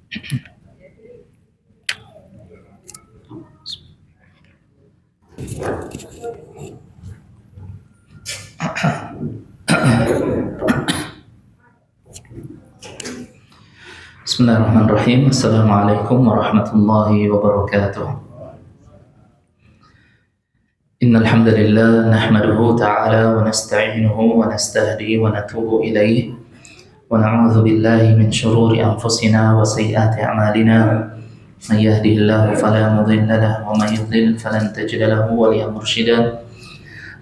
Bismillahirrahmanirrahim. Assalamualaikum warahmatullahi wabarakatuh. Innal hamdalillah nahmaduhu ta'ala wa nasta'inuhu wa nastahdi wa natubu ilayh wa na'udzu billahi min shururi anfusina wa sayyiati a'malina. May yahdihillahu fala mudilla lahu wa may yudlil falan tajida lahu waliyyan mursyida.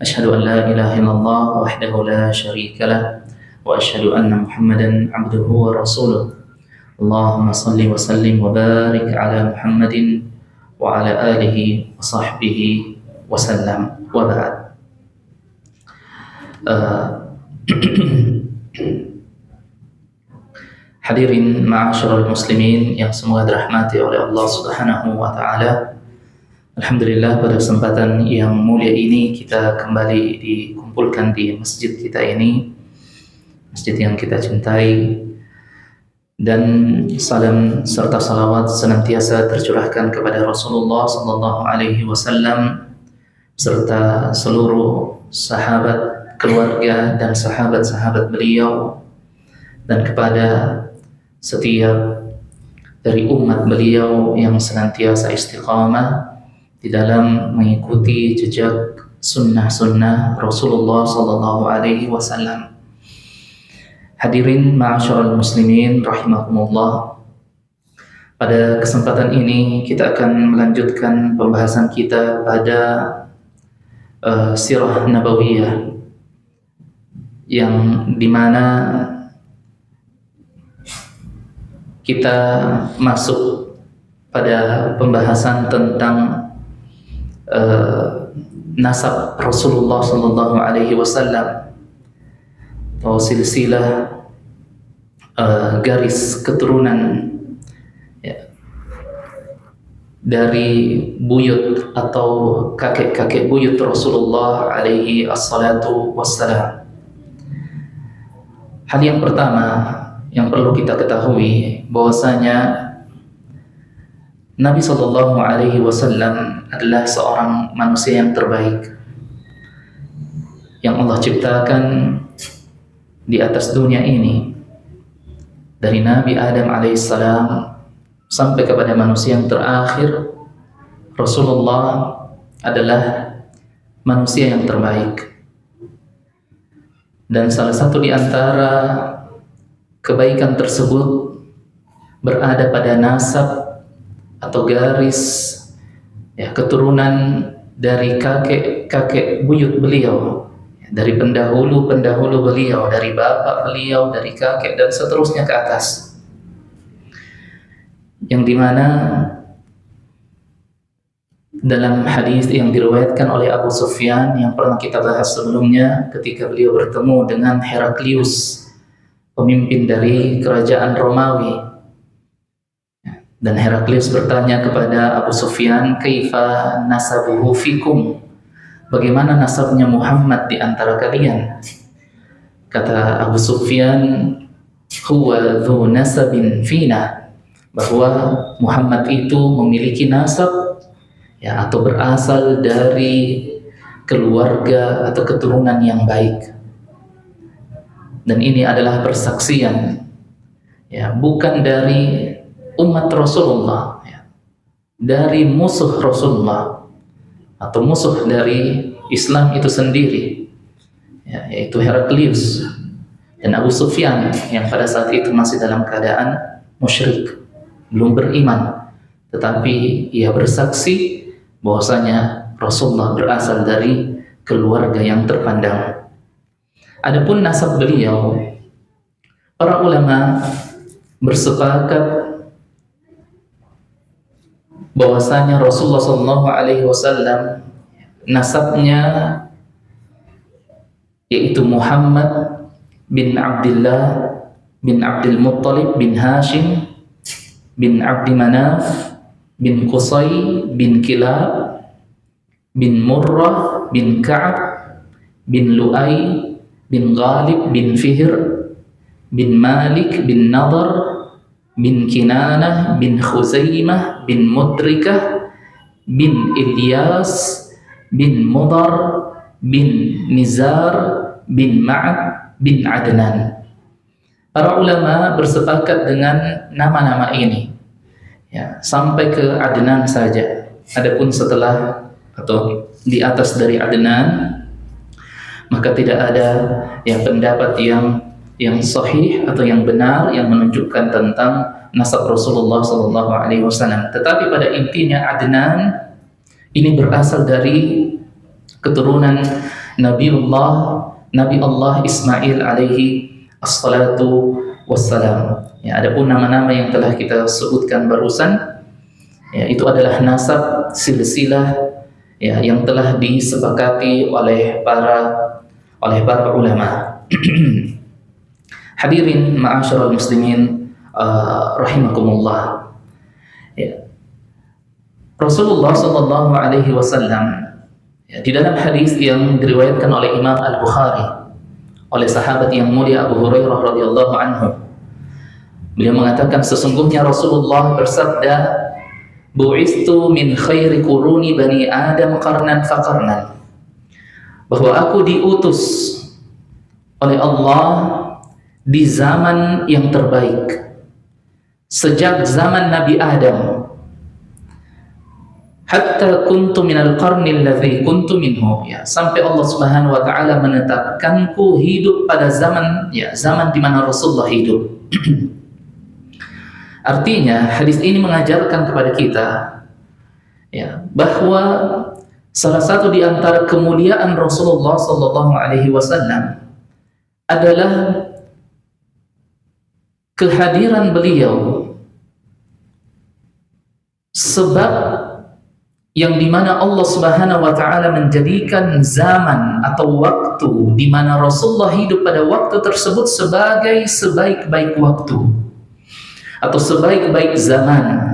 Asyhadu an la ilaha illallah wahdahu la syarika lah wa asyhadu anna Muhammadan 'abduhu wa rasuluh. Allahumma salli wa sallim wa barik ala Muhammadin wa ala alihi wa sahbihi wa sallam wa ba'd. Hadirin ma'asyiral muslimin yang semoga dirahmati oleh Allah Subhanahu wa taala. Alhamdulillah, pada kesempatan yang mulia ini kita kembali dikumpulkan di masjid kita ini, masjid yang kita cintai, dan salam serta salawat senantiasa tercurahkan kepada Rasulullah sallallahu alaihi wasallam serta seluruh sahabat, keluarga dan sahabat-sahabat beliau, dan kepada setiap dari umat beliau yang senantiasa istiqamah di dalam mengikuti jejak sunnah-sunnah Rasulullah sallallahu alaihi wasallam. Hadirin ma'asyiral muslimin rahimakumullah. Pada kesempatan ini kita akan melanjutkan pembahasan kita pada sirah nabawiyah, yang dimana kita masuk pada pembahasan tentang nasab Rasulullah sallallahu alaihi wasallam, atau silsilah garis keturunan ya, dari buyut atau kakek-kakek buyut Rasulullah alaihi assalatu wassalam. Hal yang pertama yang perlu kita ketahui bahwasanya Nabi sallallahu alaihi wasallam adalah seorang manusia yang terbaik yang Allah ciptakan di atas dunia ini, dari Nabi Adam alaihissalam sampai kepada manusia yang terakhir. Rasulullah adalah manusia yang terbaik, dan salah satu di antara kebaikan tersebut berada pada nasab atau garis ya, keturunan dari kakek-kakek buyut beliau, dari pendahulu-pendahulu beliau, dari bapak beliau, dari kakek, dan seterusnya ke atas. Yang dimana dalam hadis yang diriwayatkan oleh Abu Sufyan yang pernah kita bahas sebelumnya, ketika beliau bertemu dengan Heraklius, pemimpin dari kerajaan Romawi, dan Heraklius bertanya kepada Abu Sufyan, "Kaifa nasabuhu fikum?" Bagaimana nasabnya Muhammad di antara kalian? Kata Abu Sufyan, "Huwa dhu nasabin fina," bahwa Muhammad itu memiliki nasab ya, atau berasal dari keluarga atau keturunan yang baik. Dan ini adalah persaksian ya, bukan dari umat Rasulullah ya, dari musuh Rasulullah atau musuh dari Islam itu sendiri ya, yaitu Heraklius dan Abu Sufyan yang pada saat itu masih dalam keadaan musyrik, belum beriman, tetapi ia bersaksi bahwasanya Rasulullah berasal dari keluarga yang terpandang. Adapun nasab beliau, para ulama bersepakat bahwasanya Rasulullah SAW nasabnya yaitu Muhammad bin Abdullah bin Abdul Muttalib bin Hashim bin Abdi Manaf bin Qusay bin Kilab bin Murrah bin Ka'ab bin Lu'ay bin Ghalib bin Fihr bin Malik bin Nadar bin Kinanah bin Khuzaimah bin Mudrikah bin Ilyas bin Mudar bin Nizar bin Ma'ad bin Adnan. Para ulama bersepakat dengan nama-nama ini, ya, sampai ke Adnan saja. Adapun setelah atau di atas dari Adnan, maka tidak ada pendapat yang sahih atau yang benar yang menunjukkan tentang nasab Rasulullah SAW. Tetapi pada intinya Adnan ini berasal dari keturunan Nabi Allah Ismail alaihi assalatu wassalam. Ya, adapun nama-nama yang telah kita sebutkan barusan, ya, itu adalah nasab silsilah, ya, yang telah disepakati oleh para ulama. Hadirin ma'asyiral muslimin rahimakumullah. Ya. Rasulullah sallallahu alaihi wasallam, ya, di dalam hadis yang diriwayatkan oleh Imam Al-Bukhari oleh sahabat yang mulia Abu Hurairah radhiyallahu anhu, beliau mengatakan sesungguhnya Rasulullah bersabda, "Bu'istu min khairi quruni bani Adam qarnan faqarnan." Bahwa aku diutus oleh Allah di zaman yang terbaik sejak zaman Nabi Adam, hatta kuntu minal qarni alladhi kuntu minhu, ya, sampai Allah Subhanahu wa taala menetapkanku hidup pada zaman di mana Rasulullah hidup. Artinya hadis ini mengajarkan kepada kita, ya, bahwa salah satu di antara kemuliaan Rasulullah sallallahu alaihi wasallam adalah kehadiran beliau, sebab yang dimana Allah Subhanahu wa taala menjadikan zaman atau waktu di mana Rasulullah hidup pada waktu tersebut sebagai sebaik-baik waktu atau sebaik-baik zaman.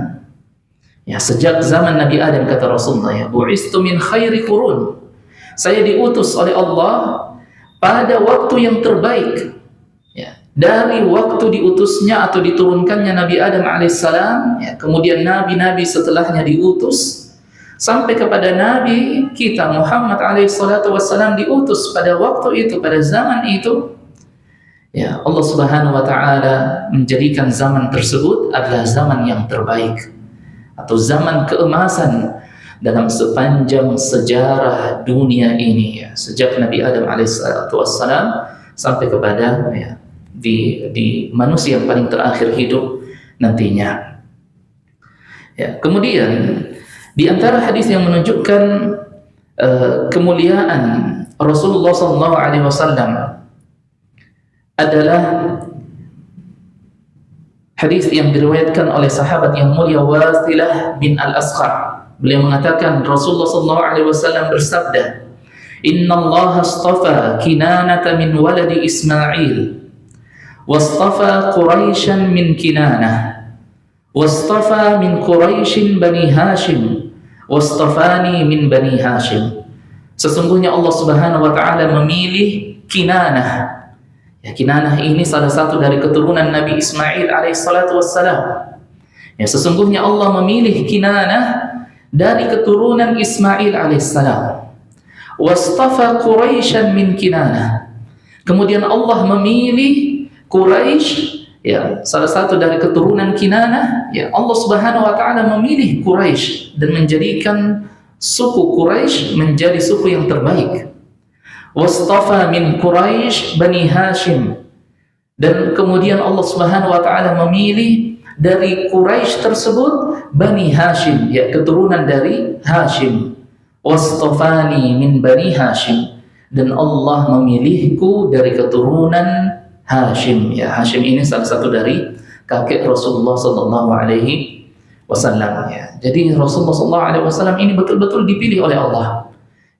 Ya, sejak zaman Nabi Adam, kata Rasulullah, ya, bu'istu min khairi qurun. Saya diutus oleh Allah pada waktu yang terbaik. Ya, dari waktu diutusnya atau diturunkannya Nabi Adam alaihissalam, ya, kemudian nabi-nabi setelahnya diutus, sampai kepada Nabi kita Muhammad alaihissalam diutus pada waktu itu, pada zaman itu. Ya, Allah Subhanahu wa taala menjadikan zaman tersebut adalah zaman yang terbaik atau zaman keemasan dalam sepanjang sejarah dunia ini, ya, sejak Nabi Adam alaihissalam sampai kepada, ya, di manusia yang paling terakhir hidup nantinya. Ya, kemudian di antara hadis yang menunjukkan kemuliaan Rasulullah SAW adalah hadis yang diriwayatkan oleh sahabat yang mulia Wasilah bin Al-Asqa. Beliau mengatakan Rasulullah SAW bersabda, "Inna Allah astafa Kinanata min waladi Ismail, wastafa Quraisyan min Kinanah, wastafa min Quraisyin bani Hashim, wastafani min bani Hashim." Sesungguhnya Allah Subhanahu wa taala memilih Kinanah. Ya, Kinanah ini salah satu dari keturunan Nabi Ismail alaihissalatu wassalam. Ya, sesungguhnya Allah memilih Kinanah dari keturunan Ismail alaihissalam. Wastafa Quraisyan min Kinanah. Kemudian Allah memilih Quraisy, ya, salah satu dari keturunan Kinanah. Ya, Allah Subhanahu wa taala memilih Quraisy dan menjadikan suku Quraisy menjadi suku yang terbaik. Wastafa min Quraisy bani Hashim, dan kemudian Allah Subhanahu wa taala memilih dari Quraisy tersebut Bani Hashim, ya, keturunan dari Hashim. Wastafani min bani Hashim, dan Allah memilihku dari keturunan Hashim. Ya, Hashim ini salah satu dari kakek Rasulullah sallallahu alaihi wasallam. Ya. Jadi Rasulullah sallallahu alaihi wasallam ini betul-betul dipilih oleh Allah.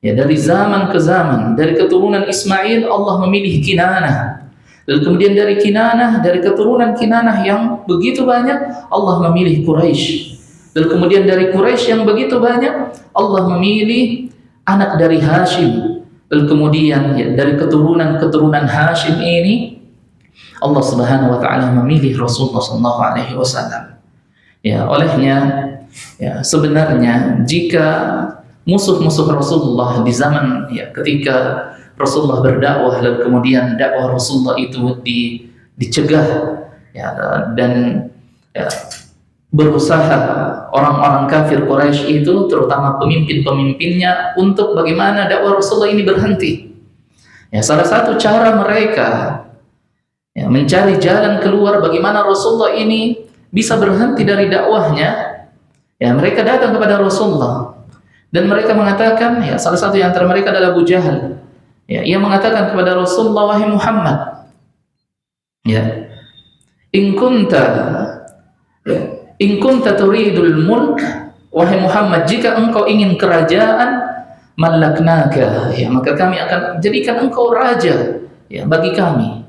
Ya, dari zaman ke zaman, dari keturunan Ismail Allah memilih Kinanah. Dan kemudian dari Kinanah, dari keturunan Kinanah yang begitu banyak, Allah memilih Quraisy. Dan kemudian dari Quraisy yang begitu banyak, Allah memilih anak dari Hashim. Dan kemudian, ya, dari keturunan Hashim ini Allah Subhanahu wa taala memilih Rasulullah sallallahu alaihi wasallam. Ya, olehnya ya, sebenarnya jika musuh-musuh Rasulullah di zaman ya ketika Rasulullah berdakwah lalu kemudian dakwah Rasulullah itu dicegah ya, dan ya, berusaha orang-orang kafir Quraisy itu terutama pemimpin-pemimpinnya untuk bagaimana dakwah Rasulullah ini berhenti. Ya, salah satu cara mereka ya, mencari jalan keluar bagaimana Rasulullah ini bisa berhenti dari dakwahnya. Ya, mereka datang kepada Rasulullah dan mereka mengatakan, ya, salah satu yang antara mereka adalah Abu Jahal. Ya, ia mengatakan kepada Rasulullah, wahai Muhammad, ya, in kunta turidul mulk, wahai Muhammad, jika engkau ingin kerajaan, malaknaka, ya, maka kami akan jadikan engkau raja ya bagi kami.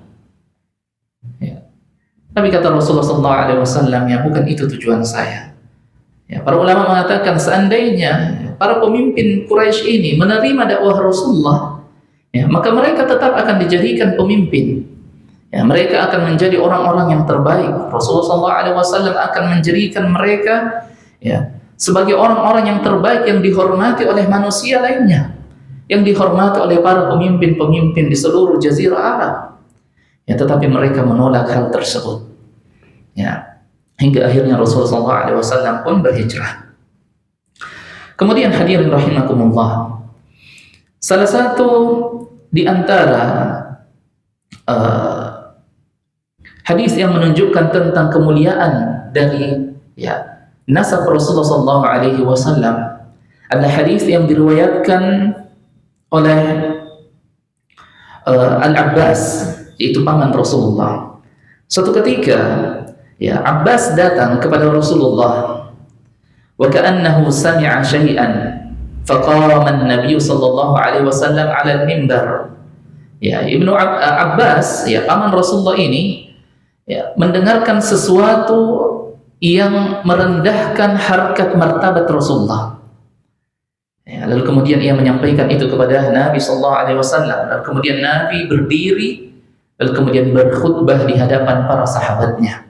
Ya. Tapi kata Rasulullah SAW, ya, bukan itu tujuan saya. Ya, para ulama mengatakan seandainya para pemimpin Quraisy ini menerima dakwah Rasulullah, ya, maka mereka tetap akan dijadikan pemimpin. Ya, mereka akan menjadi orang-orang yang terbaik. Rasulullah SAW akan menjadikan mereka ya sebagai orang-orang yang terbaik yang dihormati oleh manusia lainnya, yang dihormati oleh para pemimpin-pemimpin di seluruh Jazirah Arab. Ya, tetapi mereka menolak hal tersebut. Ya, hingga akhirnya Rasulullah SAW pun berhijrah. Kemudian hadirin rahimakumullah, salah satu di antara hadis yang menunjukkan tentang kemuliaan dari ya nasab Rasulullah SAW adalah hadis yang diriwayatkan oleh Al-Abbas, yaitu paman Rasulullah. Suatu ketika ya Abbas datang kepada Rasulullah, wa ka'annahu sami'a syai'an faqama an-nabiy sallallahu alaihi wasallam 'ala al-mimbar. Ya, Ibnu Abbas, ya paman Rasulullah ini ya mendengarkan sesuatu yang merendahkan harkat martabat Rasulullah. Ya, lalu kemudian ia menyampaikan itu kepada Nabi sallallahu alaihi wasallam. Lalu kemudian Nabi berdiri lalu kemudian berkhutbah di hadapan para sahabatnya.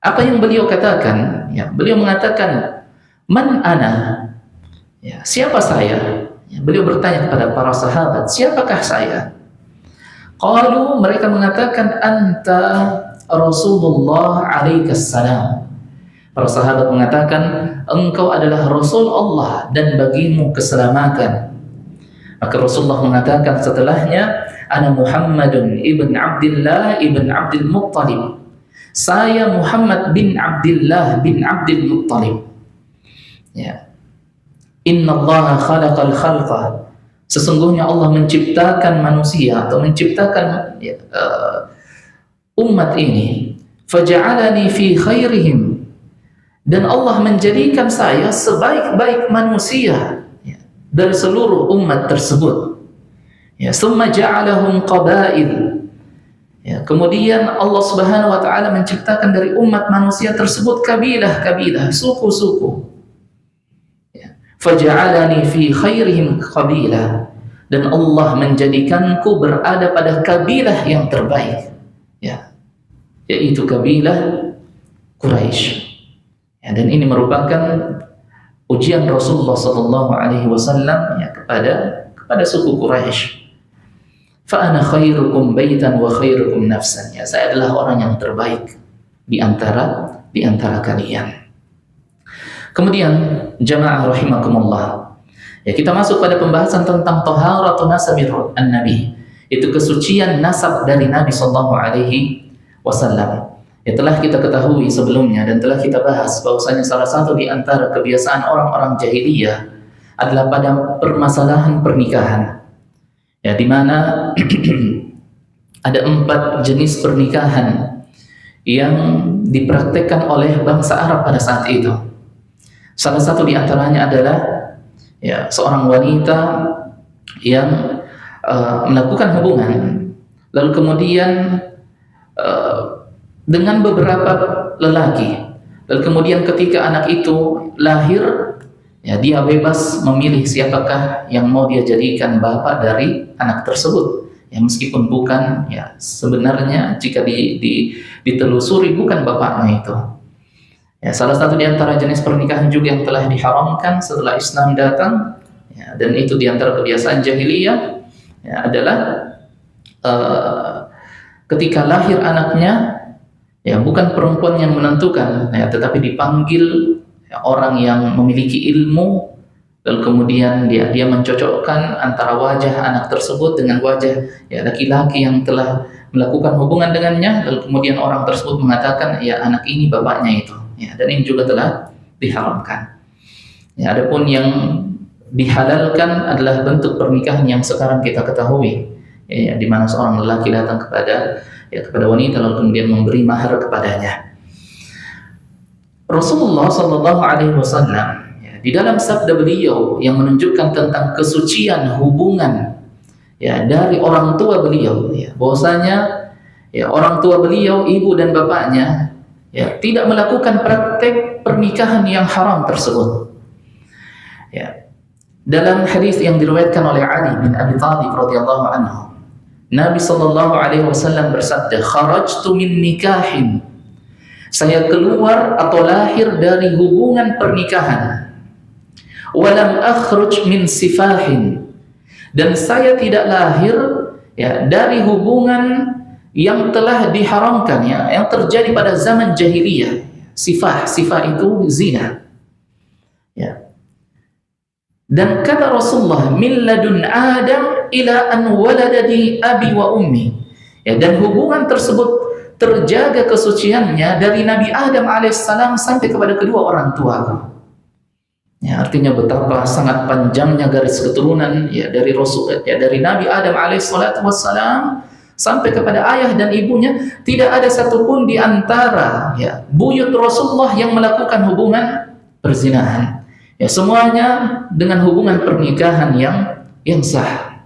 Apa yang beliau katakan? Ya, beliau mengatakan, "Man ana?" Ya, siapa saya? Ya, beliau bertanya kepada para sahabat, "Siapakah saya?" Qalu, mereka mengatakan, "Anta Rasulullah alaikas salam." Para sahabat mengatakan, "Engkau adalah Rasul Allah dan bagimu keselamatan." Maka Rasulullah mengatakan setelahnya, "Ana Muhammadun ibn Abdullah ibn Abdul Muttalib." Saya Muhammad bin Abdullah bin Abdul Muttalib. Ya. Inna Allah khalaqal khalqa. Sesungguhnya Allah menciptakan manusia atau menciptakan ya, umat ini. Faja'alani fi khairihim. Dan Allah menjadikan saya sebaik-baik manusia ya, dari seluruh umat tersebut. Ya, summa ja'alahum qabail. Ya, kemudian Allah Subhanahu wa taala menciptakan dari umat manusia tersebut kabilah-kabilah, suku-suku. Ya, faja'alani fi khairihim qabilah. Dan Allah menjadikanku berada pada kabilah yang terbaik. Ya, yaitu kabilah Quraisy. Ya, dan ini merupakan ujian Rasulullah sallallahu alaihi wasallam ya kepada suku Quraisy. Fa ana khairukum baitan wa khairukum nafsan. Ya, saya adalah orang yang terbaik di antara kalian. Kemudian jamaah rahimakumullah. Ya, kita masuk pada pembahasan tentang taharatun nasabir an-nabi. Itu kesucian nasab dari Nabi sallallahu alaihi wasallam. Ya, telah kita ketahui sebelumnya dan telah kita bahas bahwasanya salah satu di antara kebiasaan orang-orang jahiliyah adalah pada permasalahan pernikahan. Ya, di mana ada 4 jenis pernikahan yang dipraktekkan oleh bangsa Arab pada saat itu. Salah satu di antaranya adalah ya seorang wanita yang melakukan hubungan, lalu kemudian dengan beberapa lelaki, lalu kemudian ketika anak itu lahir, ya dia bebas memilih siapakah yang mau dia jadikan bapak dari anak tersebut. Ya, meskipun bukan, ya sebenarnya jika ditelusuri bukan bapaknya itu. Ya, salah satu di antara jenis pernikahan juga yang telah diharamkan setelah Islam datang, ya, dan itu di antara kebiasaan jahiliyah, ya, adalah ketika lahir anaknya, ya bukan perempuan yang menentukan, ya, tetapi dipanggil, ya, orang yang memiliki ilmu, lalu kemudian dia mencocokkan antara wajah anak tersebut dengan wajah, ya, laki-laki yang telah melakukan hubungan dengannya, lalu kemudian orang tersebut mengatakan, ya anak ini bapaknya itu. Ya, dan ini juga telah diharamkan. Ya, adapun yang dihalalkan adalah bentuk pernikahan yang sekarang kita ketahui, ya, di mana seorang lelaki datang kepada wanita lalu kemudian memberi mahar kepadanya. Rasulullah Shallallahu Alaihi Wasallam, ya, di dalam sabda beliau yang menunjukkan tentang kesucian hubungan, ya, dari orang tua beliau, ya, bahwasanya, ya, orang tua beliau, ibu dan bapaknya, ya, tidak melakukan praktek pernikahan yang haram tersebut. Ya. Dalam hadis yang diriwayatkan oleh Ali bin Abi Thalib radhiyallahu anhu, Nabi sallallahu alaihi wasallam bersabda, "Kharajtu min nikahin." Saya keluar atau lahir dari hubungan pernikahan. "Walam akhruj min sifahin." Dan saya tidak lahir, ya, dari hubungan yang telah diharamkan, ya, yang terjadi pada zaman jahiliyah. Sifah itu zina. Ya. Dan kata Rasulullah, "Min ladun Adam ila an waladani abi wa ummi." Ya, dan hubungan tersebut terjaga kesuciannya dari Nabi Adam alaihissalam sampai kepada kedua orang tuaku. Ya, artinya betapa sangat panjangnya garis keturunan, ya, dari Rasul, ya, dari Nabi Adam alaihissalam sampai kepada ayah dan ibunya, tidak ada satupun di antara, ya, buyut Rasulullah yang melakukan hubungan perzinahan. Ya, semuanya dengan hubungan pernikahan yang sah.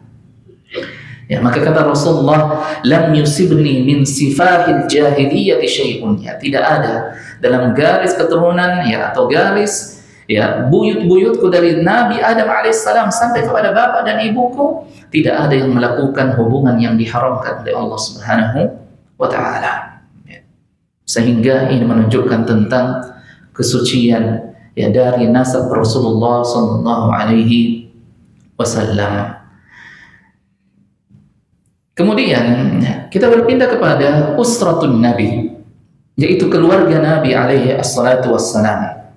Ya, maka kata Rasulullah, "Lam yusibni min sifahil jahiliyati syai'un." Ya, tidak ada dalam garis keturunan, ya, atau garis, ya, buyut-buyutku dari Nabi Adam alaihissalam sampai kepada bapak dan ibuku, tidak ada yang melakukan hubungan yang diharamkan oleh Allah Subhanahu wa taala. Ya. Sehingga ini menunjukkan tentang kesucian, ya, dari nasab Rasulullah sallallahu alaihi wasallam. Kemudian kita berpindah kepada usratun Nabi, yaitu keluarga Nabi alaihi assalatu wassalam.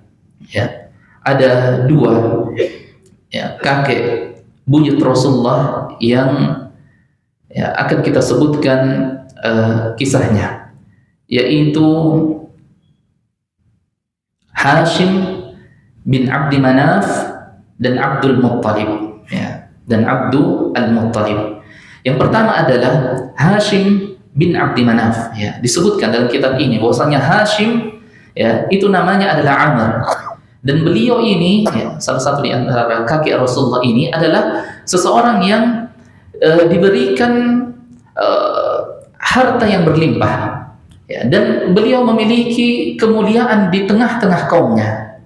Ya, ada dua, ya, kakek buyut Rasulullah yang, ya, akan kita sebutkan kisahnya, yaitu Hashim bin Abdi Manaf dan Abdul Muttalib, ya, dan Abdul Al-Muttalib. Yang pertama adalah Hashim bin Abdi Manaf. Ya, disebutkan dalam kitab ini bahwasanya Hashim, ya, itu namanya adalah Amr. Dan beliau ini, ya, salah satu di antara kakek Rasulullah ini adalah seseorang yang diberikan harta yang berlimpah. Ya, dan beliau memiliki kemuliaan di tengah-tengah kaumnya.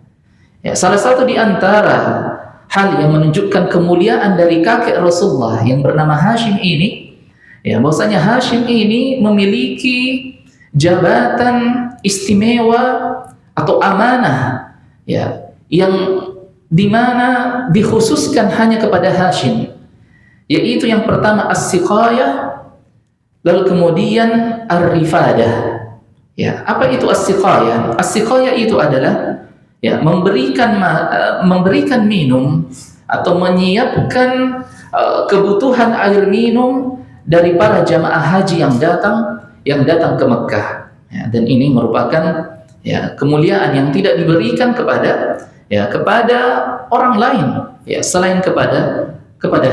Ya, salah satu di antara hal yang menunjukkan kemuliaan dari kakek Rasulullah yang bernama Hashim ini, ya, bahwasanya Hashim ini memiliki jabatan istimewa atau amanah, ya, yang dimana dikhususkan hanya kepada Hashim, yaitu yang pertama as-siqayah, lalu kemudian ar-rifadah. Ya, apa itu as-siqayah? As-siqayah itu adalah, ya, memberikan minum atau menyiapkan kebutuhan air minum dari para jamaah haji yang datang ke Mekah. Ya, dan ini merupakan, ya, kemuliaan yang tidak diberikan kepada orang lain, ya, selain kepada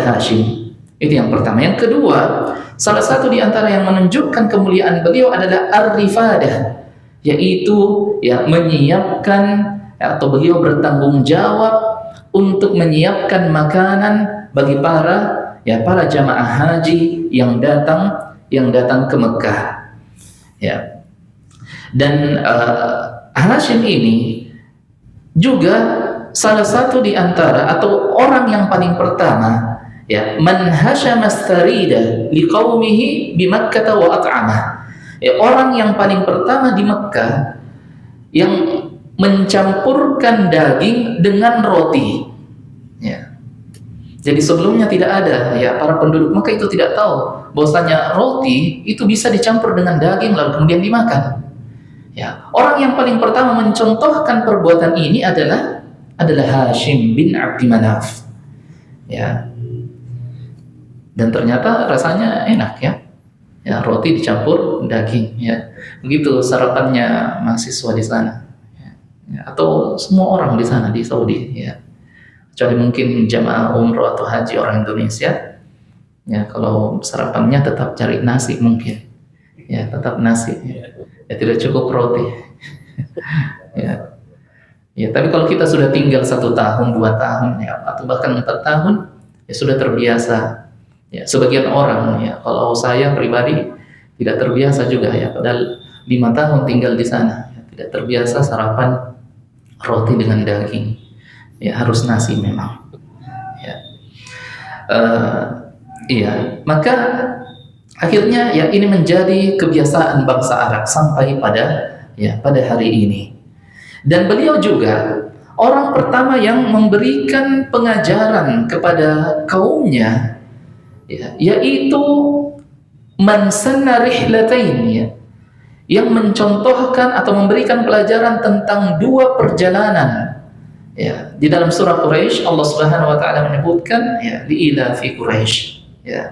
Hashim. Itu yang pertama. Yang kedua, salah satu di antara yang menunjukkan kemuliaan beliau adalah ar-rifadah, yaitu, ya, menyiapkan, atau beliau bertanggung jawab untuk menyiapkan makanan bagi para jamaah haji yang datang ke Mekah. Ya. Dan Hashim ini juga salah satu di antara atau orang yang paling pertama Ya, man hasyama starida liqaumihi bi Makkah wa at'amah. Ya, orang yang paling pertama di Mekah yang mencampurkan daging dengan roti. Ya. Jadi sebelumnya tidak ada, ya, para penduduk Mekah itu tidak tahu bahwasanya roti itu bisa dicampur dengan daging lalu kemudian dimakan. Ya, orang yang paling pertama mencontohkan perbuatan ini adalah Hashim bin Abdi Manaf. Ya. Dan ternyata rasanya enak, ya. Ya, roti dicampur daging, ya. Begitu sarapannya mahasiswa di sana. Ya, atau semua orang di sana di Saudi, ya. Kecuali mungkin jamaah umroh atau haji orang Indonesia. Ya, kalau sarapannya tetap cari nasi mungkin. Ya, tetap nasi. Ya, tidak cukup roti. Ya. Ya, tapi kalau kita sudah tinggal 1 tahun, 2 tahun, ya, atau bahkan 4 tahun, ya sudah terbiasa. Ya, sebagian orang, ya, kalau saya pribadi tidak terbiasa juga, ya, padahal 5 tahun tinggal di sana, ya, tidak terbiasa sarapan roti dengan daging, ya, harus nasi memang. Ya. Iya, maka akhirnya, ya, ini menjadi kebiasaan bangsa Arab sampai pada hari ini. Dan beliau juga orang pertama yang memberikan pengajaran kepada kaumnya, ya, yaitu man sanna rihlatain, ya, yang mencontohkan atau memberikan pelajaran tentang 2 perjalanan. Ya, di dalam surah Quraisy Allah Subhanahu wa taala menyebutkan, ya, liila fi Quraisy, ya,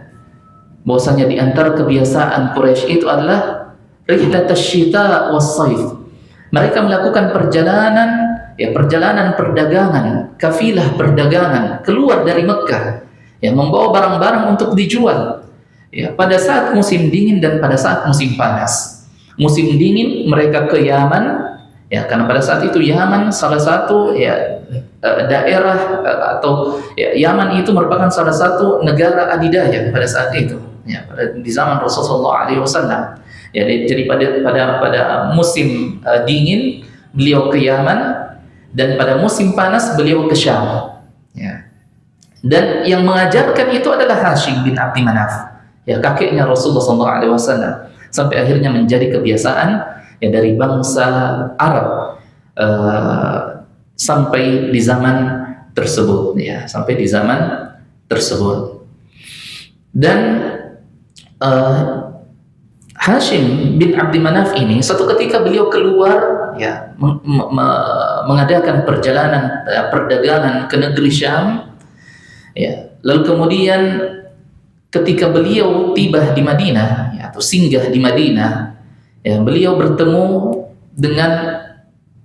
bahwasanya di antara kebiasaan Quraisy itu adalah rihlatasy syita was-saif. Mereka melakukan perjalanan, ya, perjalanan perdagangan, kafilah perdagangan keluar dari Mekah, ya, membawa barang-barang untuk dijual, ya, pada saat musim dingin dan pada saat musim panas. Musim dingin mereka ke Yaman, ya, karena pada saat itu Yaman salah satu, ya, daerah atau, ya, Yaman itu merupakan salah satu negara adidaya pada saat itu, ya, di zaman Rasulullah SAW. Ya, jadi pada musim dingin beliau ke Yaman dan pada musim panas beliau ke Syam. Ya. Dan yang mengajarkan itu adalah Hashim bin Abdi Manaf, ya, kakeknya Rasulullah SAW, sampai akhirnya menjadi kebiasaan, ya, dari bangsa Arab sampai di zaman tersebut, ya, sampai di zaman tersebut. Dan Hashim bin Abdi Manaf ini suatu ketika beliau keluar, ya, mengadakan perjalanan perdagangan ke negeri Syam, ya. Lalu kemudian ketika beliau tiba di Madinah, ya, atau singgah di Madinah, ya, beliau bertemu dengan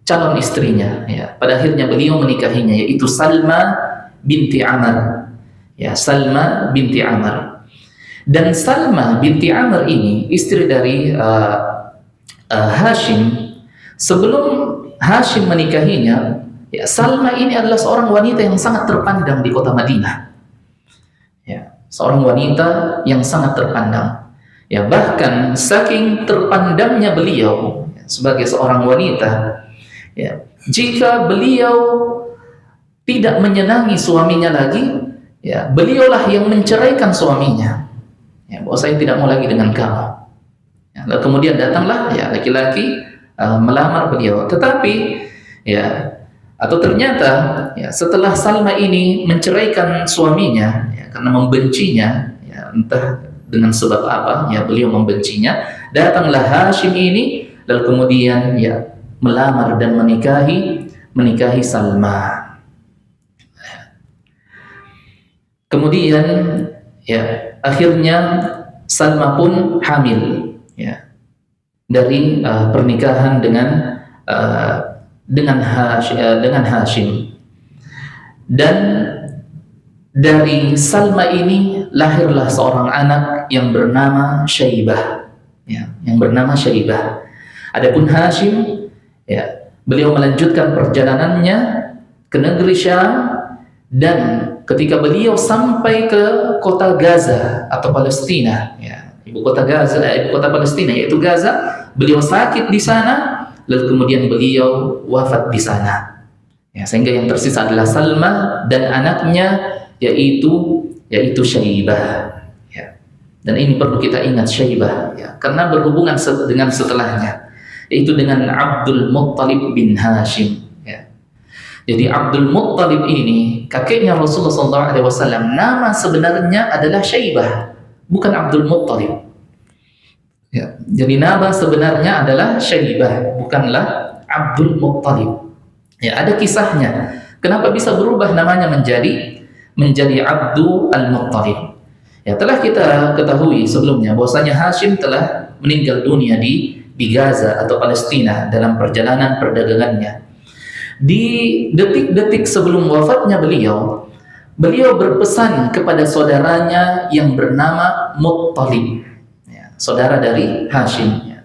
calon istrinya, ya. Pada akhirnya beliau menikahinya, yaitu Salma binti Amr, ya, Salma binti Amr. Dan Salma binti Amr ini istri dari Hashim. Sebelum Hashim menikahinya, ya, Salma ini adalah seorang wanita yang sangat terpandang di kota Madinah, ya, seorang wanita yang sangat terpandang, ya, bahkan saking terpandangnya beliau, ya, sebagai seorang wanita, ya, jika beliau tidak menyenangi suaminya lagi, ya, beliaulah yang menceraikan suaminya. Ya, bahwa saya tidak mau lagi dengan kamu. Ya, lalu kemudian datanglah, ya, laki-laki melamar beliau. Tetapi, ya, atau ternyata, ya, setelah Salma ini menceraikan suaminya, ya, karena membencinya, ya, entah dengan sebab apa, ya, beliau membencinya, datanglah Hashim ini, lalu kemudian, ya, melamar dan menikahi Salma. Kemudian, ya, akhirnya Salma pun hamil, ya, dari pernikahan dengan Hashim. Dan dari Salma ini lahirlah seorang anak yang bernama Syaibah, ya, yang bernama Syaibah. Adapun Hashim, ya, beliau melanjutkan perjalanannya ke negeri Syam, dan ketika beliau sampai ke kota Gaza atau Palestina, ya, ibu kota Palestina yaitu Gaza, beliau sakit di sana, lalu kemudian beliau wafat di sana. Ya, sehingga yang tersisa adalah Salma dan anaknya yaitu yaitu Syaibah. Ya. Dan ini perlu kita ingat Syaibah, ya, karena berhubungan dengan setelahnya, yaitu dengan Abdul Muttalib bin Hashim. Ya. Jadi Abdul Muttalib ini kakeknya Rasulullah SAW, nama sebenarnya adalah Syaibah, bukan Abdul Muttalib. Ya. Jadi nama sebenarnya adalah Syaibah, bukanlah Abdul Muttalib. Ya, ada kisahnya. Kenapa bisa berubah namanya menjadi Abdul Muttalib? Ya, telah kita ketahui sebelumnya bahwasanya Hashim telah meninggal dunia di Gaza atau Palestina dalam perjalanan perdagangannya. Di detik-detik sebelum wafatnya beliau berpesan kepada saudaranya yang bernama Muttalib, ya, saudara dari Hashim. Ya.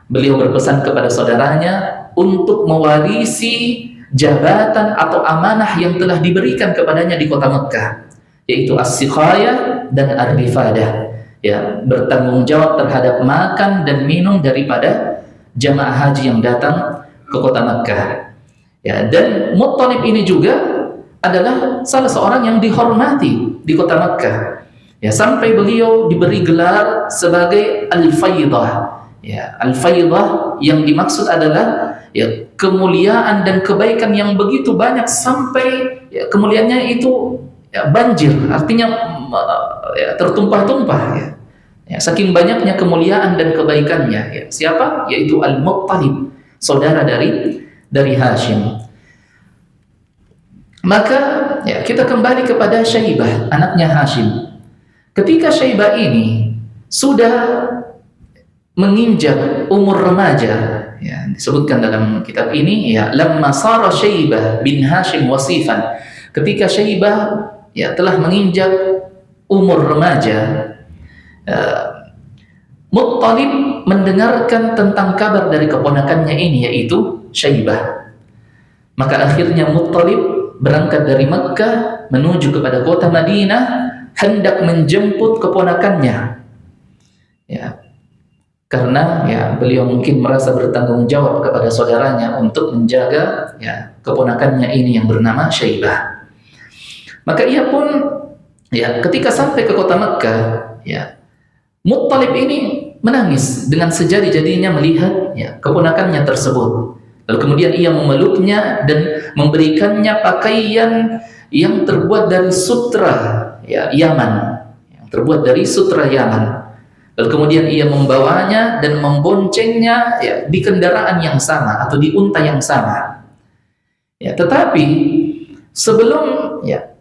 Beliau berpesan kepada saudaranya untuk mewarisi jabatan atau amanah yang telah diberikan kepadanya di kota Mekkah, yaitu as-siqayah dan ar-rifadah, ya, bertanggung jawab terhadap makan dan minum daripada jamaah haji yang datang ke kota Mekkah. Ya, dan Muttalib ini juga adalah salah seorang yang dihormati di kota Mekkah. Ya, sampai beliau diberi gelar sebagai Al-Faidah. Ya, Al-Faidah yang dimaksud adalah ya, kemuliaan dan kebaikan yang begitu banyak sampai ya, kemuliaannya itu ya, banjir, artinya ya, tertumpah-tumpah. Ya. Ya, saking banyaknya kemuliaan dan kebaikannya. Ya. Siapa? Yaitu Al-Muttalib, saudara dari Hashim. Maka ya, kita kembali kepada Syaibah, anaknya Hashim. Ketika Syaibah ini sudah menginjak umur remaja, ya, disebutkan dalam kitab ini, ya, lamma sara Syaibah bin Hashim wasifan, ketika Syaibah ya telah menginjak umur remaja, Muttalib mendengarkan tentang kabar dari keponakannya ini, yaitu Syaibah. Maka akhirnya Muttalib berangkat dari Mekkah menuju kepada kota Madinah hendak menjemput keponakannya. Ya. Karena ya beliau mungkin merasa bertanggung jawab kepada saudaranya untuk menjaga ya keponakannya ini yang bernama Syaibah. Maka ia pun ya ketika sampai ke kota Mekkah, ya Muttalib ini menangis dengan sejadi-jadinya melihat ya keponakannya tersebut. Lalu kemudian ia memeluknya dan memberikannya pakaian yang terbuat dari sutra ya Yaman, yang terbuat dari sutra Yaman. Lalu kemudian ia membawanya dan memboncengnya ya, di kendaraan yang sama atau di unta yang sama. Ya, tetapi sebelum ya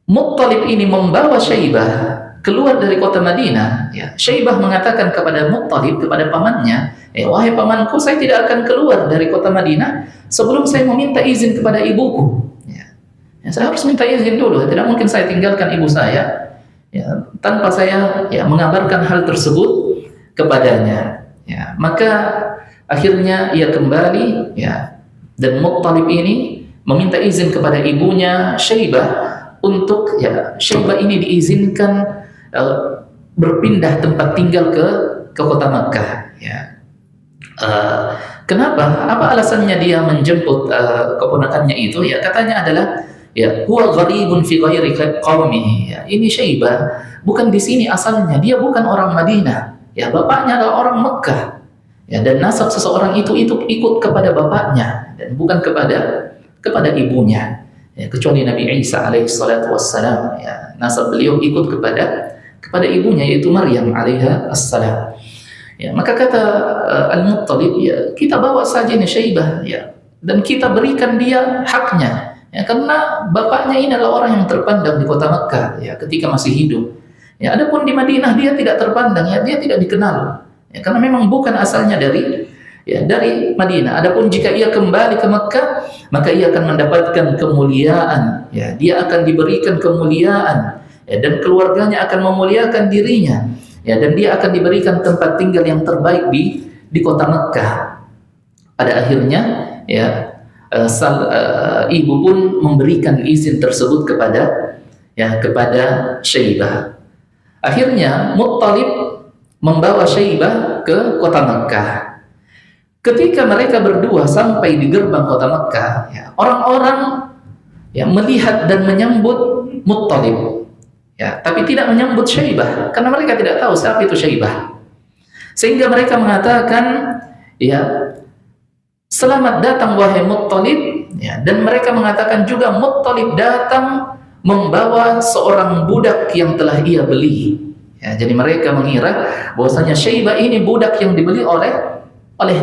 Muttalib ini membawa Syaibah keluar dari kota Madinah, ya, Syaibah mengatakan kepada Muttalib, kepada pamannya, wahai pamanku, saya tidak akan keluar dari kota Madinah sebelum saya meminta izin kepada ibuku. Ya, saya harus minta izin dulu. Tidak mungkin saya tinggalkan ibu saya. Ya, tanpa saya ya mengabarkan hal tersebut kepadanya. Ya, maka akhirnya ia kembali ya, dan Muttalib ini meminta izin kepada ibunya Syaibah untuk ya Syaibah ini diizinkan berpindah tempat tinggal ke kota Makkah. Ya. Kenapa? Apa alasannya dia menjemput keponakannya itu? Ya, katanya adalah ya huwa gharibun fi ghairi qaumihi. Ya, ini Syaibah bukan di sini asalnya, dia bukan orang Madinah. Ya, bapaknya adalah orang Mekkah. Ya, dan nasab seseorang itu ikut kepada bapaknya dan bukan kepada ibunya. Ya, kecuali Nabi Isa alaihi salatu wassalam, ya, nasab beliau ikut kepada ibunya, yaitu Maryam alaiha assalam. Ya, maka kata Al-Muttalib, ya, kita bawa saja ini Syaibah, ya, dan kita berikan dia haknya. Ya, karena bapaknya ini adalah orang yang terpandang di kota Mekkah ya ketika masih hidup. Ya, adapun di Madinah dia tidak terpandang, ya, dia tidak dikenal. Ya, karena memang bukan asalnya dari Madinah. Adapun jika ia kembali ke Mekkah, maka ia akan mendapatkan kemuliaan. Ya, dia akan diberikan kemuliaan. Ya, dan keluarganya akan memuliakan dirinya. Ya, dan dia akan diberikan tempat tinggal yang terbaik di kota Mekkah. Pada akhirnya, ya, ibu pun memberikan izin tersebut kepada Syaibah. Akhirnya Muttalib membawa Syaibah ke kota Mekkah. Ketika mereka berdua sampai di gerbang kota Mekkah, ya, orang-orang ya, melihat dan menyambut Muttalib. ya, tapi tidak menyambut Syaibah karena mereka tidak tahu siapa itu Syaibah. Sehingga mereka mengatakan, ya, selamat datang wahai Muttalib, ya, dan mereka mengatakan juga Muttalib datang membawa seorang budak yang telah ia beli. Ya, jadi mereka mengira bahwasanya Syaibah ini budak yang dibeli oleh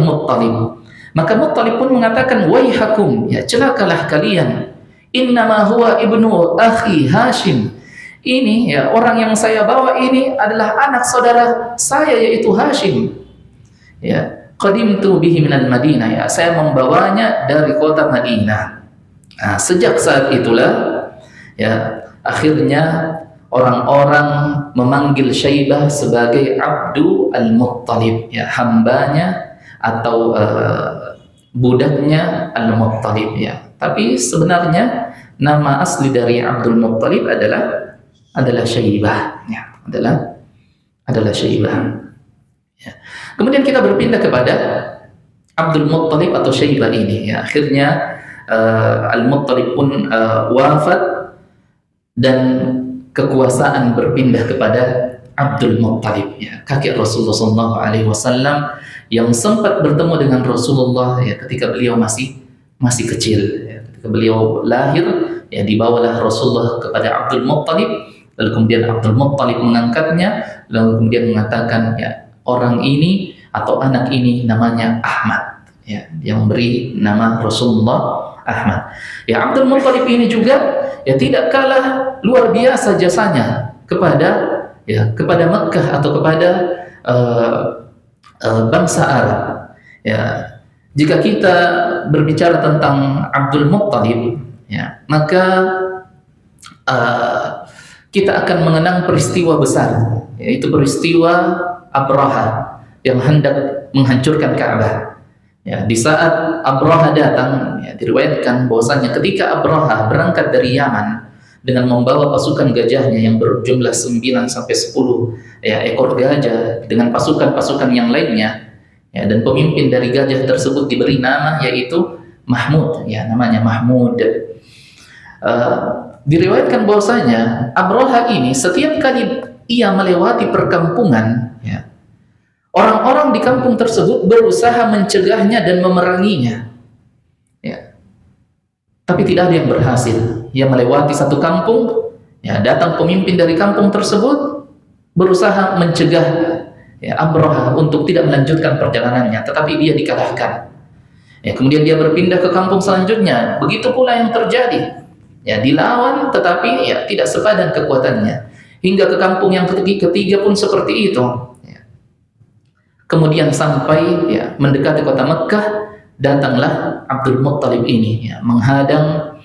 Muttalib. Maka Muttalib pun mengatakan, waihakum, ya, celakalah kalian, innama huwa ibnu akhi Hashim. Ini, ya, orang yang saya bawa ini adalah anak saudara saya, yaitu Hashim. Ya, qadimtu bihi minal Madinah, ya, saya membawanya dari kota Madinah. Nah, sejak saat itulah, ya, akhirnya orang-orang memanggil Syaibah sebagai Abdu Al-Muttalib, ya, hambanya atau budaknya Al-Muttalib, ya. Tapi sebenarnya nama asli dari Abdul Muttalib adalah Syaibah, ya, adalah Syaibah. Ya. Kemudian kita berpindah kepada Abdul Muttalib atau Syaibah ini. Ya. Akhirnya Al-Muttalib pun wafat dan kekuasaan berpindah kepada Abdul Muttalib, ya, kakek Rasulullah SAW yang sempat bertemu dengan Rasulullah, ya, ketika beliau masih kecil. Ya. Ketika beliau lahir, ya, dibawalah Rasulullah kepada Abdul Muttalib. Lalu kemudian Abdul Muttalib mengangkatnya, lalu kemudian mengatakan, ya, orang ini atau anak ini namanya Ahmad, ya, yang memberi nama Rasulullah Ahmad. Ya, Abdul Muttalib ini juga, ya, tidak kalah luar biasa jasanya kepada Mekkah atau kepada bangsa Arab. Ya, jika kita berbicara tentang Abdul Muttalib, ya, maka kita akan mengenang peristiwa besar, yaitu peristiwa Abraha yang hendak menghancurkan Ka'bah. Ya, di saat Abraha datang, ya, diriwayatkan bahwasanya ketika Abraha berangkat dari Yaman dengan membawa pasukan gajahnya yang berjumlah 9 sampai 10, ya, ekor gajah dengan pasukan-pasukan yang lainnya, ya, dan pemimpin dari gajah tersebut diberi nama yaitu Mahmud, ya, namanya Mahmud. Diriwayatkan bahwasanya Abraha ini setiap kali ia melewati perkampungan, ya, orang-orang di kampung tersebut berusaha mencegahnya dan memeranginya, ya, tapi tidak ada yang berhasil. Ia melewati satu kampung, ya, datang pemimpin dari kampung tersebut berusaha mencegah, ya, Abraha untuk tidak melanjutkan perjalanannya, tetapi dia dikalahkan. Ya, kemudian dia berpindah ke kampung selanjutnya, begitu pula yang terjadi. Ya, dilawan tetapi, ya, tidak sepadan kekuatannya. Hingga ke kampung yang ketiga pun seperti itu. Ya. Kemudian sampai, ya, mendekati kota Mekkah, datanglah Abdul Muttalib ini, ya, menghadang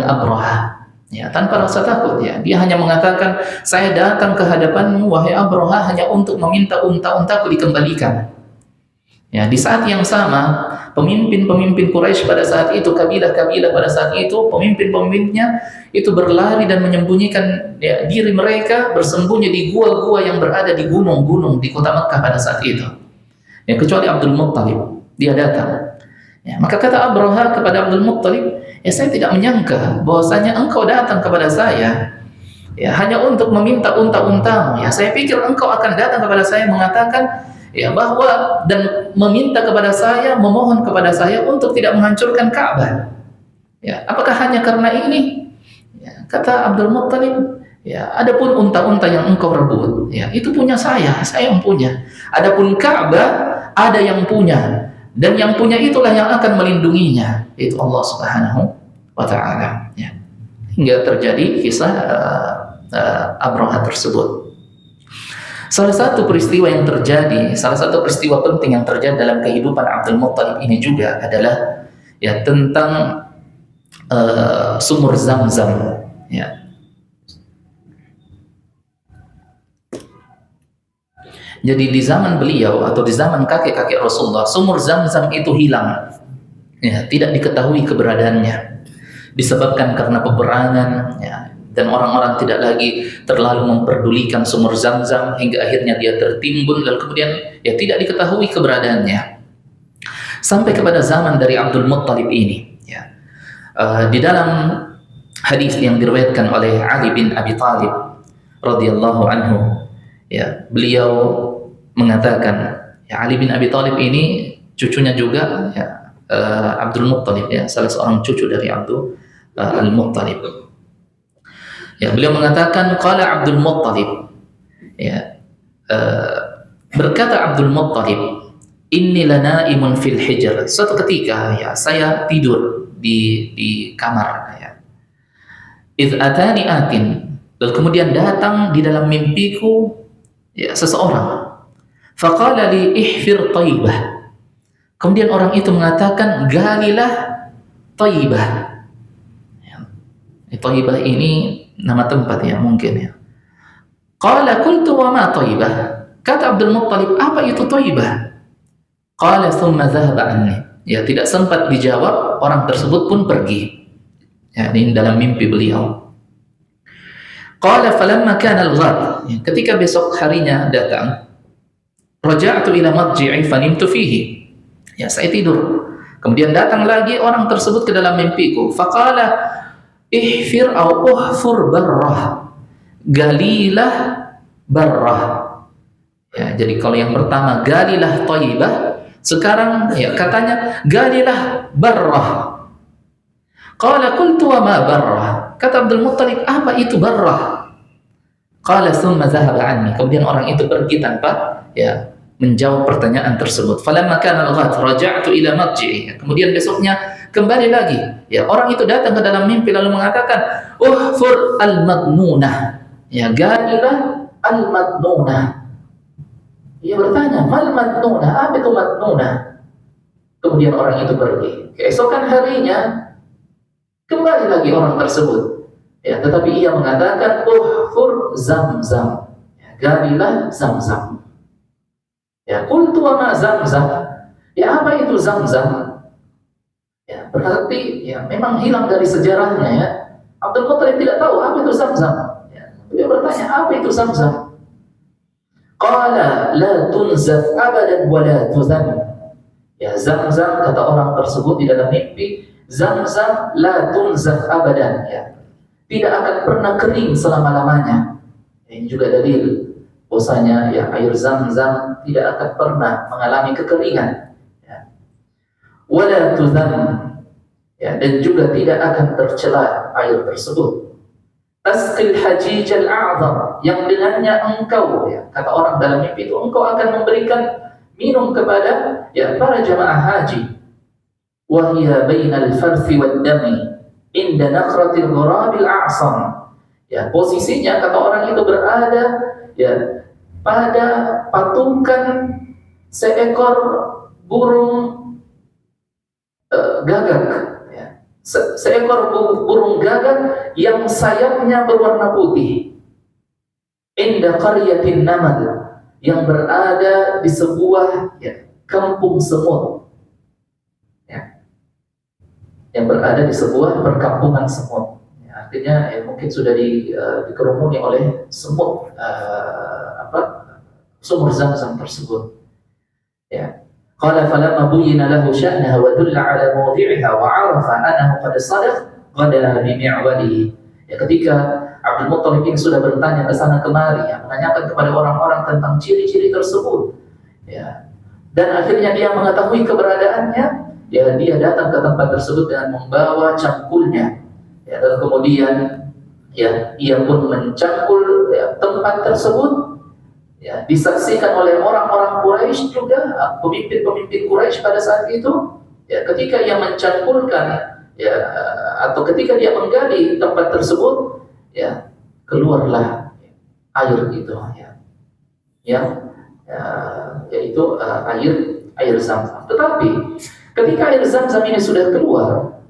Abraha, ya, tanpa rasa takut. Ya. Dia hanya mengatakan, saya datang ke hadapanmu wahai Abraha hanya untuk meminta unta-untaku dikembalikan. Ya, di saat yang sama, pemimpin-pemimpin Quraisy pada saat itu, kabilah-kabilah pada saat itu, pemimpin-pemimpinnya itu berlari dan menyembunyikan, ya, diri mereka, bersembunyi di gua-gua yang berada di gunung-gunung di kota Mekkah pada saat itu. Ya, kecuali Abdul Muttalib, dia datang. Ya, maka kata Abraha kepada Abdul Muttalib, ya, saya tidak menyangka bahwasanya engkau datang kepada saya, ya, hanya untuk meminta unta-untamu. Ya, saya pikir engkau akan datang kepada saya mengatakan, ya, bahwa dan meminta kepada saya, memohon kepada saya untuk tidak menghancurkan Ka'bah. Ya, apakah hanya karena ini? Ya, kata Abdul Muttalib, ya, adapun unta-unta yang engkau rebut, ya, itu punya saya yang punya. Adapun Ka'bah ada yang punya, dan yang punya itulah yang akan melindunginya, itu Allah Subhanahu wa Ta'ala. Ya. Hingga terjadi kisah Abraha tersebut. Salah satu peristiwa penting yang terjadi dalam kehidupan Abdul Muttalib ini juga adalah, ya, tentang sumur Zamzam. Ya. Jadi di zaman beliau atau di zaman kakek-kakek Rasulullah, sumur Zamzam itu hilang, ya, tidak diketahui keberadaannya, disebabkan karena peperangan, ya, dan orang-orang tidak lagi terlalu memperdulikan sumur Zamzam hingga akhirnya dia tertimbun, lalu kemudian, ya, tidak diketahui keberadaannya sampai kepada zaman dari Abdul Muttalib ini. Ya. Di dalam hadis yang diriwayatkan oleh Ali bin Abi Thalib, radhiyallahu anhu. Ya, beliau mengatakan, ya, Ali bin Abi Thalib ini cucunya juga ya, Abdul Muttalib, ya, salah seorang cucu dari Abdul Al-Muttalib. Ya, beliau mengatakan qala Abdul Muttalib, ya, berkata Abdul Muttalib, inni lanaimun fil hijr. Suatu ketika ya saya tidur di kamar, ya. Idz atani atin, lalu kemudian datang di dalam mimpiku ya seseorang. Faqala li ihfir Thaibah. Kemudian orang itu mengatakan galilah Thaibah. Ya. Thaibah ini nama tempat ya mungkin ya. Qala qultu wa ma Thaibah. Kata Abdul Muttalib, apa itu Thaibah? Qala thumma dhahaba anni. Ya, tidak sempat dijawab, orang tersebut pun pergi. Ya, ini dalam mimpi beliau. Qala falamma kana al-ghad. Ya, ketika besok harinya datang, raja'tu ila madji'i fanimtu fihi. Ya, saya tidur. Kemudian datang lagi orang tersebut ke dalam mimpiku. Faqala ihfir au uhfur barrah. Galilah barrah. Ya, jadi kalau yang pertama galilah Thaibah, sekarang ya katanya galilah barrah. Qala qultu wa ma barrah. Kata Abdul Muttalib, apa itu barrah? Qala thumma dhahaba anni. Kemudian orang itu pergi tanpa ya menjawab pertanyaan tersebut. Falamma kana al-ghad raja'tu ila madji'i. Kemudian besoknya kembali lagi. Ya, orang itu datang ke dalam mimpi lalu mengatakan, "Uhfur al-madnunah." Ya, galilah al-madnunah. Ia bertanya, "Mal madnunah? Apa itu madnunah?" Kemudian orang itu pergi. Keesokan harinya kembali lagi orang tersebut. Ya, tetapi ia mengatakan, "Uhfur Zamzam." Ya, galilah Zamzam. Ya, qultu wa ma Zamzam. Ya, apa itu Zamzam? Ya, berarti ya memang hilang dari sejarahnya ya. Abdul Muttalib tidak tahu apa itu Zamzam. Ya, dia bertanya, apa itu Zamzam? Qala la tunzaf abadan wa la tuzam. Ya, Zamzam kata orang tersebut di dalam mimpi, Zamzam la tunzaf abadan, ya. Tidak akan pernah kering selama-lamanya. Ini juga dalil bahwasanya ya air Zamzam tidak akan pernah mengalami kekeringan. Ya. Wala tuzam, ya, dan juga tidak akan tercela air tersebut. Tasqil hajij al-a'zam, yang dengannya engkau, ya, kata orang dalam mimpi itu, engkau akan memberikan minum kepada ya para jamaah haji. Wa hiya bainal farthi wad dami inda naqratil ghurabil a'sam. Ya, posisinya kata orang itu berada ya pada patungan seekor burung gagak, ya. Seekor burung gagak yang sayapnya berwarna putih. Inda qaryatin namal, yang berada di sebuah ya, kampung semut, ya. Yang berada di sebuah perkampungan semut. Ya, artinya ya, mungkin sudah dikerumuni oleh semut sumur Zamzam tersebut. Ya. Qala falamma buyyina lahu sya'naha wa dulla 'ala mawdi'iha wa 'arafa annahu qad sadaq qadala bi mi'walihi. Ya, ketika Abdul Muttalib ini sudah bertanya ke sana kemari, ya, menanyakan kepada orang-orang tentang ciri-ciri tersebut. Ya. Dan akhirnya dia mengetahui keberadaannya, ya, dia datang ke tempat tersebut dengan membawa cangkulnya. Ya, dan kemudian ya ia pun mencangkul ya, tempat tersebut. Ya, disaksikan oleh orang-orang Quraisy juga, pemimpin-pemimpin Quraisy pada saat itu. Ya, ketika ia mencangkulkan ya atau ketika dia menggali tempat tersebut, ya keluarlah air itu, ya, yaitu air Zamzam. Tetapi ketika air Zamzam ini sudah keluar,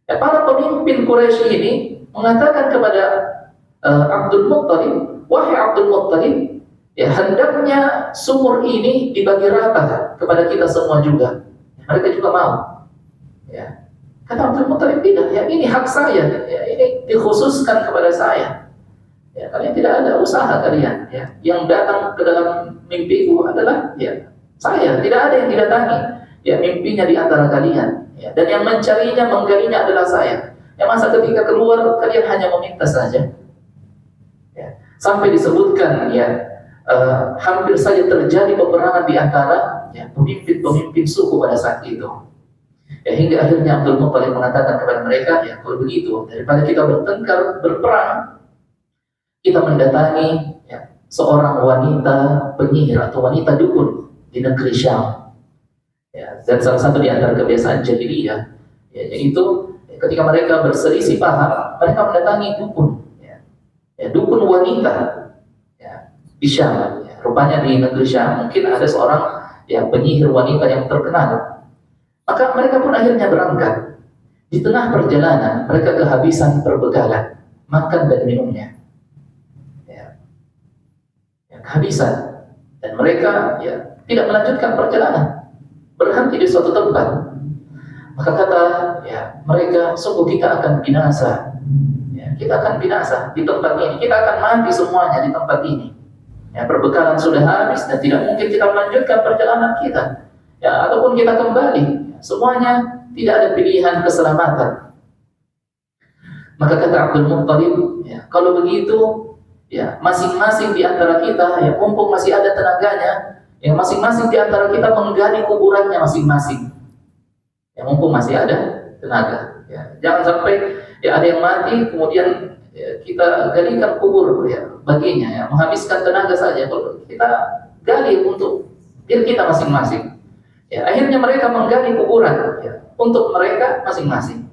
ya, para pemimpin Quraisy ini mengatakan kepada Abdul Muttalib, "Wahai Abdul Muttalib, ya hendaknya sumur ini dibagi rata kepada kita semua juga." Mereka juga mau. Ya. Kata Abdul Muttalib, tidak, ya ini hak saya, ya ini dikhususkan kepada saya. Ya, kalian tidak ada usaha kalian. Ya. Yang datang ke dalam mimpiku adalah ya saya, tidak ada yang didatangi. Ya, mimpinya di antara kalian. Ya. Dan yang mencarinya, menggalinya adalah saya. Ya, masa ketika keluar kalian hanya meminta saja. Ya. Sampai disebutkan hampir saja terjadi peperangan di antara pemimpin-pemimpin suku pada saat itu. Hingga akhirnya Abdul Muttalib mengatakan kepada mereka, kalau begitu daripada kita bertengkar berperang, kita mendatangi seorang wanita penyihir atau wanita dukun di negeri Syam. Dan salah satu di antara kebiasaan jahiliyah yaitu ketika mereka berselisih paham, mereka mendatangi dukun, dukun wanita di Syam. Rupanya di negeri Syam mungkin ada seorang penyihir wanita yang terkenal. Maka mereka pun akhirnya berangkat. Di tengah perjalanan mereka kehabisan perbekalan makan dan minumnya, kehabisan, dan mereka tidak melanjutkan perjalanan, berhenti di suatu tempat. Maka kata mereka, sungguh kita akan binasa, kita akan binasa di tempat ini, kita akan mati semuanya di tempat ini. Perbekalan sudah habis dan tidak mungkin kita melanjutkan perjalanan kita, ataupun kita kembali. Semuanya tidak ada pilihan keselamatan. Maka kata Abdul Muttalib, kalau begitu, masing-masing di antara kita, mumpung masih ada tenaganya, masing-masing di antara kita menggali kuburannya masing-masing. Mumpung masih ada tenaga. Jangan sampai ada yang mati, kemudian kita galikan kubur baginya, menghabiskan tenaga saja. Kalau kita gali untuk diri kita masing-masing. Akhirnya mereka menggali kuburan untuk mereka masing-masing.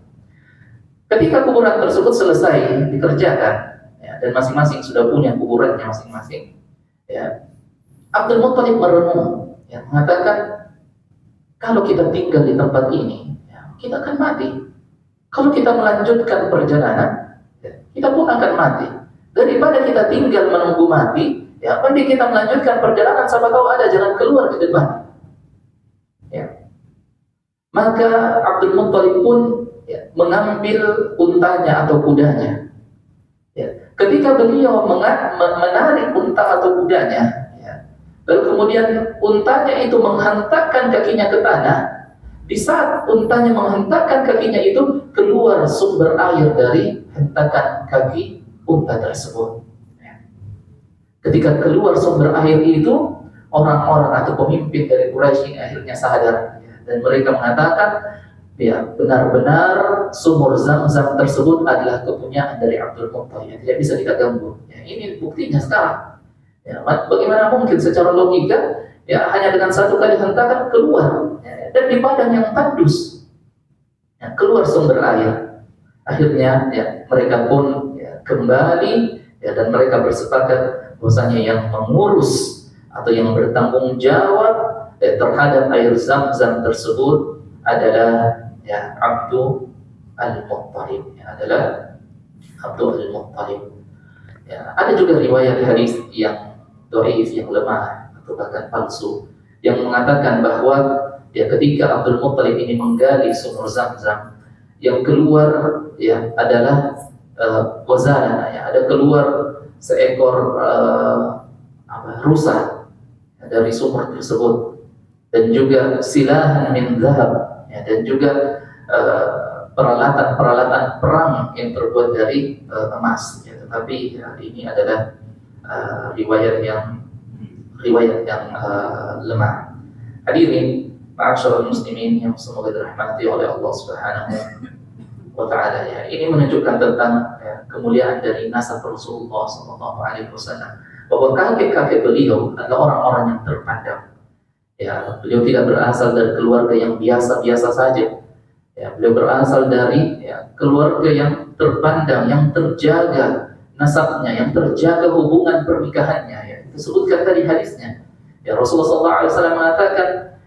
Ketika kuburan tersebut selesai dikerjakan, dan masing-masing sudah punya kuburannya masing-masing, Abdul Muttalib merenung, mengatakan, kalau kita tinggal di tempat ini, kita akan mati. Kalau kita melanjutkan perjalanan, kita pun akan mati. Daripada kita tinggal menunggu mati, mending kita melanjutkan perjalanan, siapa tahu ada jalan keluar di depan. Maka Abdul Muttalib pun mengambil untanya atau kudanya. Ketika beliau menarik unta atau kudanya, lalu kemudian untanya itu menghentakkan kakinya ke tanah. Di saat untanya menghentakkan kakinya itu, keluar sumber air dari hentakan kaki unta tersebut. Ketika keluar sumber air itu, orang-orang atau pemimpin dari Quraisy akhirnya sadar. Dan mereka mengatakan, benar-benar sumur Zam-Zam tersebut adalah kepunyaan dari Abdul Muttalib, tidak bisa kita ganggu. Ini buktinya sekarang. Bagaimana mungkin secara logika, hanya dengan satu kali hentakan keluar, dan di padang yang tandus, keluar sumber air. Akhirnya mereka pun kembali, dan mereka bersepakat bahwasanya yang mengurus atau yang bertanggung jawab terhadap air Zam-Zam tersebut adalah Abdul Al-Muttalib, Abdul Al-Muttalib. Ada juga riwayat hadis yang dhaif, yang lemah atau bahkan palsu, yang mengatakan bahwa ketika Abdul Muttalib ini menggali sumur Zam-Zam, yang keluar adalah wazana, ada keluar seekor rusa dari sumur tersebut, dan juga silahan min zahab, dan juga peralatan-peralatan perang yang terbuat dari emas. Tetapi ini adalah riwayat yang lemah. Hadirin ma'asyiral muslimin yang semoga dirahmati oleh Allah Subhanahu wa taala. Ini menunjukkan tentang kemuliaan dari nasab Rasulullah sallallahu alaihi wasallam, bahwa kakek-kakek beliau adalah orang-orang yang terpandang. Beliau tidak berasal dari keluarga yang biasa-biasa saja. Beliau berasal dari keluarga yang terpandang, yang terjaga nasabnya, yang terjaga hubungan pernikahannya. Disebutkan tadi hadisnya. Rasulullah SAW mengatakan,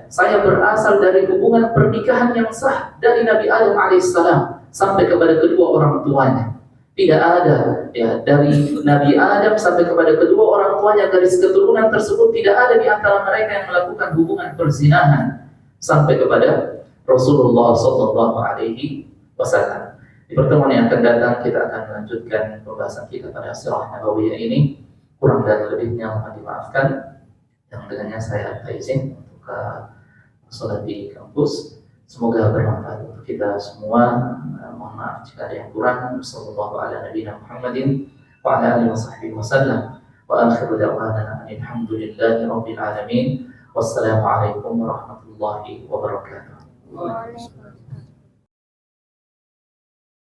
saya berasal dari hubungan pernikahan yang sah dari Nabi Adam alaihissalam sampai kepada kedua orang tuanya. Tidak ada dari Nabi Adam sampai kepada kedua orang tuanya garis keturunan tersebut, tidak ada di antara mereka yang melakukan hubungan perzinahan sampai kepada Rasulullah sallallahu alaihi wasallam. Di pertemuan yang akan datang kita akan melanjutkan pembahasan kita pada sirah nabawiyah ini. Kurang dan lebihnya mohon dimaafkan. Yang dengannya saya izin untuk sholat di kampus. Semoga bermanfaat untuk kita semua. Mohon maaf jika ada yang kurang. Sallallahu ala nabiyina Muhammadin wa ala alihi wa sahbihi wasallam. Wa akhiru da'wana alhamdulillahi rabbil alamin. Wassalamualaikum warahmatullahi wabarakatuh.